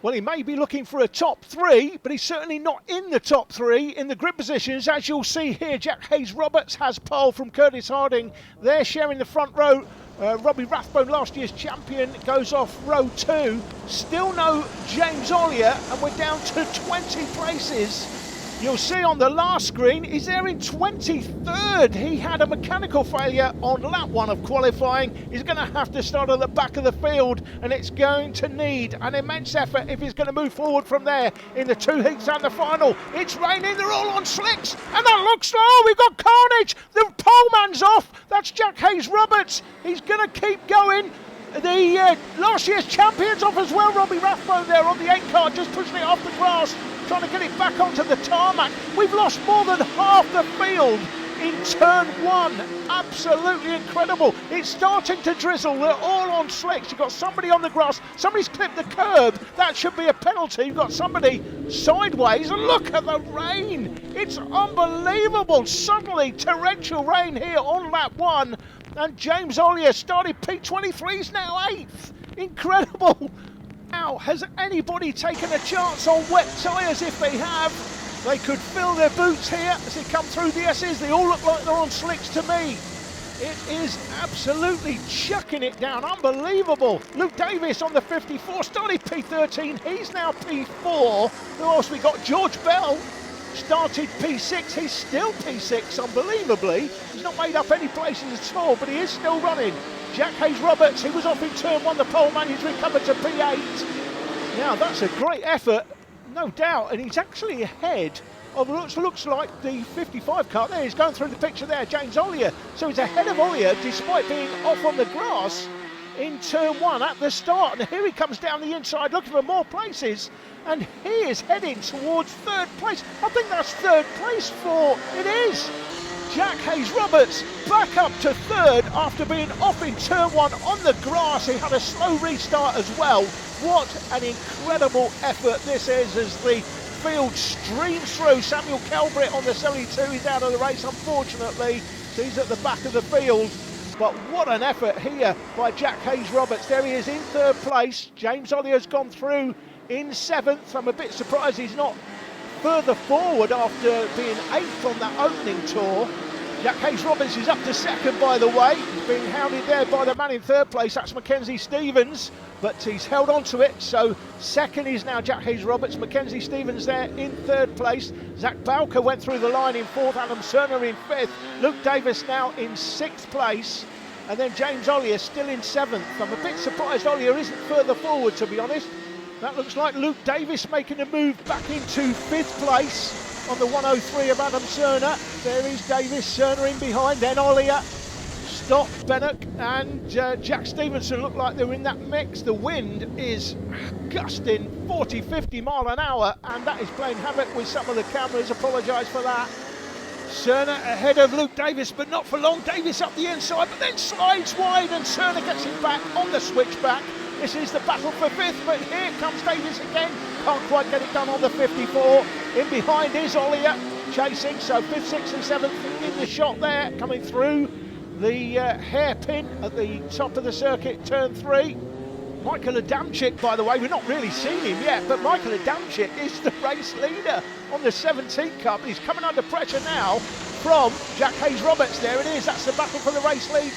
Well, he may be looking for a top three, but he's certainly not in the top three in the grid positions. As you'll see here, Jack Hayes-Roberts has pole from Curtis Harding. They're sharing the front row. Robbie Rathbone, last year's champion, goes off row 2. Still no James Ollier, and we're down to 20 places. You'll see on the last screen, he's there in 23rd. He had a mechanical failure on lap 1 of qualifying. He's going to have to start at the back of the field, and it's going to need an immense effort if he's going to move forward from there in the 2 heats and the final. It's raining, they're all on slicks, and that looks like, oh, we've got carnage. The poleman's off. That's Jack Hayes-Roberts. He's going to keep going. The last year's champion's off as well. Robbie Rathbone there on the 8 car, just pushing it off the grass, trying to get it back onto the tarmac. We've lost more than half the field in turn 1. Absolutely incredible. It's starting to drizzle. They're all on slicks. You've got somebody on the grass. Somebody's clipped the curb. That should be a penalty. You've got somebody sideways. And look at the rain. It's unbelievable. Suddenly torrential rain here on lap 1. And James Ollier started P23. He's now 8th. Incredible. Now, has anybody taken a chance on wet tyres? If they have, they could fill their boots here as they come through the S's. They all look like they're on slicks to me. It is absolutely chucking it down. Unbelievable. Luke Davis on the 54 started P13. He's now P4. Who else we got? George Bell started P6. He's still P6, unbelievably. He's not made up any places at all, but he is still running. Jack Hayes-Roberts, he was off in turn 1, the pole man, he's recovered to P8. Now that's a great effort, no doubt, and he's actually ahead of looks like the 55 car there. He's going through the picture there, James Ollier. So he's ahead of Ollier despite being off on the grass in turn 1 at the start. And here he comes down the inside looking for more places, and he is heading towards 3rd place. I think that's 3rd place for, it is. Jack Hayes-Roberts back up to 3rd after being off in turn 1 on the grass. He had a slow restart as well. What an incredible effort this is as the field streams through. Samuel Calbritt on the 72, he's out of the race unfortunately, so he's at the back of the field. But what an effort here by Jack Hayes-Roberts. There he is in 3rd place. James Ollier's gone through in 7th. I'm a bit surprised he's not further forward after being 8th on that opening tour. Jack Hayes-Roberts is up to 2nd, by the way. He's being hounded there by the man in 3rd place. That's Mackenzie Stevens, but he's held on to it. So 2nd is now Jack Hayes-Roberts. Mackenzie Stevens there in 3rd place. Zach Bowker went through the line in 4th. Adam Cerner in 5th. Luke Davis now in 6th place. And then James Ollier still in 7th. I'm a bit surprised Ollier isn't further forward, to be honest. That looks like Luke Davis making a move back into 5th place on the 103 of Adam Cerner. There is Davis, Cerner in behind, then Ollier, Stott, Bennock and Jack Stevenson look like they're in that mix. The wind is gusting 40-50 mile an hour, and that is playing havoc with some of the cameras. Apologise for that. Cerner ahead of Luke Davis, but not for long. Davis up the inside, but then slides wide, and Cerner gets it back on the switchback. This is the battle for 5th, but here comes Davis again. Can't quite get it done on the 54. In behind is Ollier chasing, so 5th, 6th and 7th in the shot there, coming through the hairpin at the top of the circuit, turn 3. Michael Adamczyk, by the way, we've not really seen him yet, but Michael Adamczyk is the race leader on the 17th Cup. He's coming under pressure now from Jack Hayes-Roberts. There it is, that's the battle for the race lead.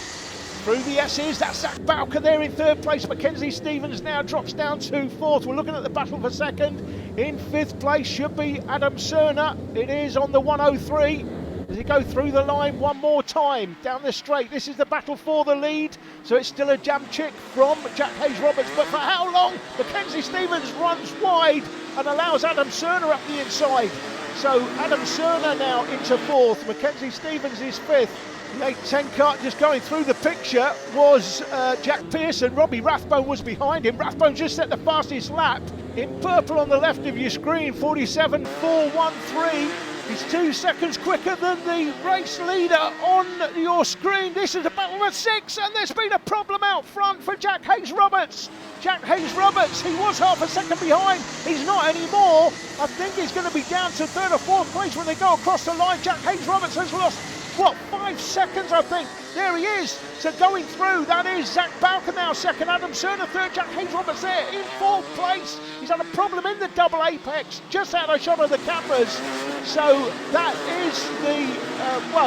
Through the S's, that's Zach Bowker there in 3rd place. Mackenzie Stevens now drops down to 4th. We're looking at the battle for 2nd. In 5th place should be Adam Cerner. It is on the 103. Does he go through the line one more time down the straight? This is the battle for the lead. So it's still a Adamczyk from Jack Hayes-Roberts. But for how long? Mackenzie Stevens runs wide and allows Adam Cerner up the inside. So Adam Cerner now into 4th. Mackenzie Stevens is 5th. The 8-10 kart just going through the picture was Jack Pearson. Robbie Rathbone was behind him. Rathbone just set the fastest lap in purple on the left of your screen, 47.413. He's 2 seconds quicker than the race leader on your screen. This is a battle for 6, and there's been a problem out front for Jack Hayes-Roberts. Jack Hayes-Roberts, he was half a second behind. He's not anymore. I think he's going to be down to 3rd or 4th place when they go across the line. Jack Hayes-Roberts has lost what, 5 seconds, I think. There he is. So going through, that is Zach Bowker now second, Adam Cerner third, Jack Hayes-Roberts there in fourth place. He's had a problem in the double apex, just out of shot of the cameras. So that is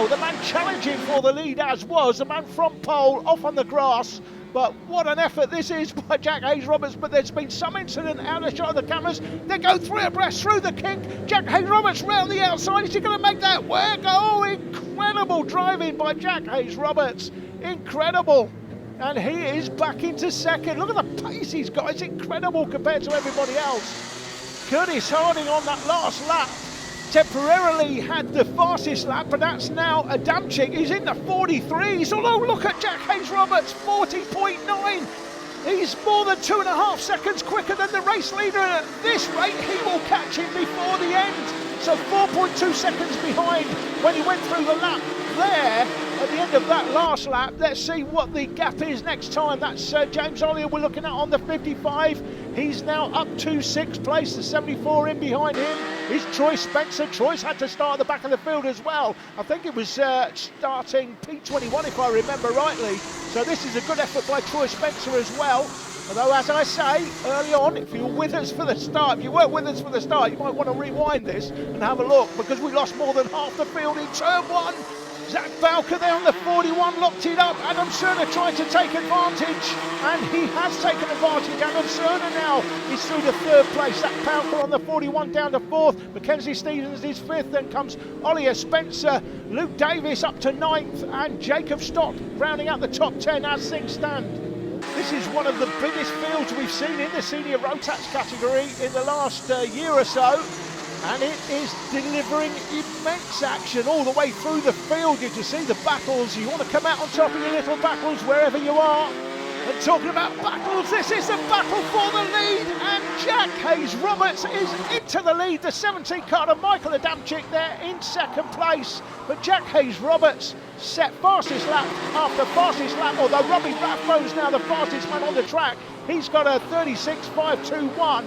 the man challenging for the lead, as was the man from pole off on the grass. But what an effort this is by Jack Hayes-Roberts. But there's been some incident out of shot of the cameras. They go 3 abreast through the kink. Jack Hayes-Roberts round the outside. Is he going to make that work? Oh, incredible driving by Jack Hayes-Roberts. Incredible. And he is back into second. Look at the pace he's got. It's incredible compared to everybody else. Curtis Harding on that last lap temporarily had the fastest lap, but that's now Adamczyk. He's in the 43s. Although look at Jack Hayes-Roberts, 40.9. He's more than 2.5 seconds quicker than the race leader, and at this rate he will catch him before the end. So 4.2 seconds behind when he went through the lap there at the end of that last lap. Let's see what the gap is next time. That's James Ollier we're looking at on the 55. He's now up to 6th place, the 74 in behind him is Troy Spencer. Troy's had to start at the back of the field as well. I think it was starting P21 if I remember rightly. So this is a good effort by Troy Spencer as well. Although, as I say, early on, if you were with us for the start, you might want to rewind this and have a look, because we lost more than half the field in turn 1. Zach Bowker there on the 41 locked it up. Adam Cerner trying to take advantage, and he has taken advantage. Adam Cerner now is through the 3rd place. Zach Bowker on the 41 down to 4th. Mackenzie Stevens is 5th. Then comes Ollier Spencer, Luke Davis up to 9th, and Jacob Stott rounding out the top 10 as things stand. This is one of the biggest fields we've seen in the Senior Rotax category in the last year or so. And it is delivering immense action all the way through the field. You can see the battles. You want to come out on top of your little battles wherever you are. And talking about battles, this is the battle for the lead. And Jack Hayes-Roberts is into the lead. The 17 car of Michael Adamczyk there in 2nd place. But Jack Hayes-Roberts set fastest lap after fastest lap, although Robbie Rathbone's now the fastest man on the track. He's got a 36.521.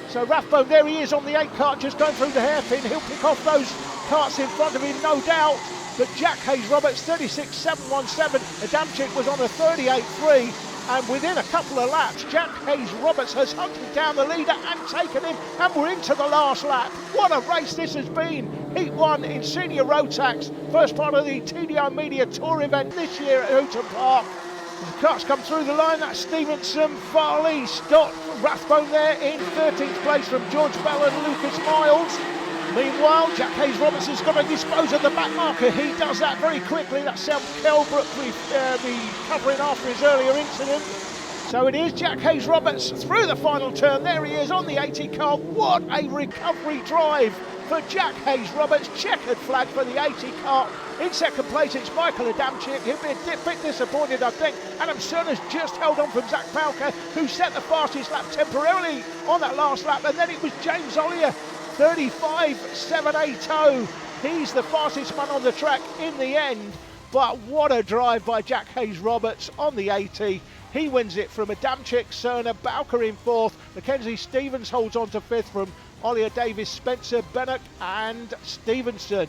So Rathbone, there he is on the 8 kart, just going through the hairpin. He'll pick off those karts in front of him, no doubt. But Jack Hayes-Roberts, 36.717. Adamczyk was on a 38.3. And within a couple of laps, Jack Hayes-Roberts has hunted down the leader and taken him. And we're into the last lap. What a race this has been. Heat 1 in Senior Rotax. First part of the TDI Media Tour event this year at Hooton Park. The Karts come through the line. That's Stevenson, Farley, Stott, Rathbone there in 13th place from George Bell and Lucas Miles. Meanwhile, Jack Hayes-Roberts has got to dispose of the back marker. He does that very quickly. That's Sam Kelbrook recovering after his earlier incident. So it is Jack Hayes-Roberts through the final turn. There he is on the 80 car. What a recovery drive for Jack Hayes-Roberts. Checkered flag for the 80 car. In 2nd place, it's Michael Adamczyk. He'll be a bit disappointed, I think. Adam Cerner's just held on from Zach Bowker, who set the fastest lap temporarily on that last lap. And then it was James Ollier, 35.780. He's the fastest man on the track in the end. But what a drive by Jack Hayes-Roberts on the 80. He wins it from Adamczyk, Cerner, Bowker in 4th. Mackenzie Stevens holds on to 5th from Ollier, Davis, Spencer, Bennock and Stevenson.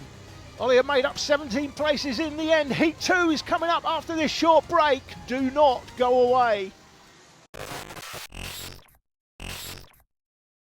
Ollier made up 17 places in the end. Heat 2 is coming up after this short break. Do not go away.